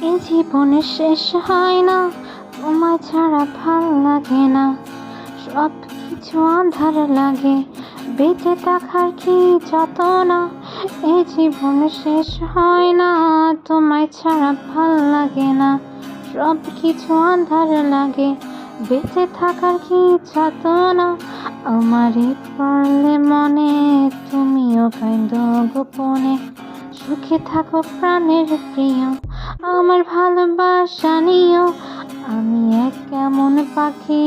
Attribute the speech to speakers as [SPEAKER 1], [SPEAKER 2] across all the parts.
[SPEAKER 1] এই জীবনে শেষ হয় না, তোমায় ছাড়া ভাল লাগে না। সব কিছু আঁধার লাগে, বেঁচে থাকার কি যত না। এই জীবনে শেষ হয় না, তোমায় ছাড়া ভাল লাগে না। সব কিছু আঁধার লাগে, বেঁচে থাকার কি যত না। আমারই পড়লে মনে, তুমিও কাঁদো গোপনে। সুখে থাকো প্রাণের প্রিয়, আমার ভালোবাসা নিও। আমি এক কেমন পাখি,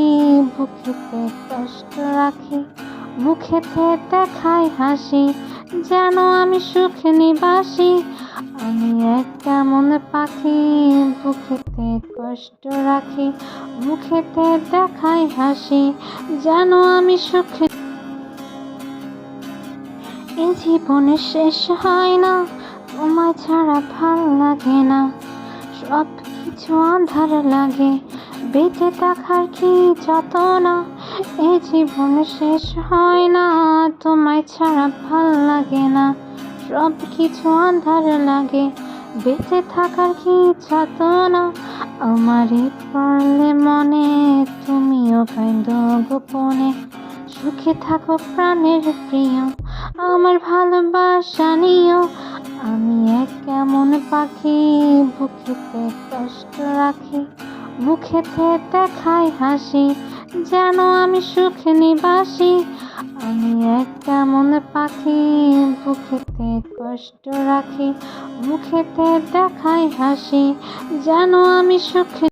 [SPEAKER 1] বুকেতে কষ্ট রাখি, মুখেতে দেখাই হাসি, যেন আমি সুখে নিবাসী। আমি এক কেমন পাখি, বুকেতে কষ্ট রাখি, মুখেতে দেখাই হাসি, যেন আমি সুখে। এই জীবনে শেষ হয় না, তোমায় ছাড়া ভাল লাগে না। সব কিছু আঁধার লাগে, বেঁচে থাকার কি যত না। এই জীবনে শেষ হয় না, তোমায় ছাড়া ভাল লাগে না। সব কিছু আঁধার লাগে, বেঁচে থাকার কি যত না। আমারই পড়লে মনে, তুমিও কাঁদো গোপনে। সুখে থাকো প্রাণের প্রিয়, আমার ভালোবাসা নিও। আমি এক কেমন পাখি, বুকেতে কষ্ট রাখি, মুখেতে দেখাই হাসি, যেন আমি সুখে নিবাসী। আমি এক কেমন পাখি, বুকেতে কষ্ট রাখি, মুখেতে দেখাই হাসি, যেন আমি সুখে।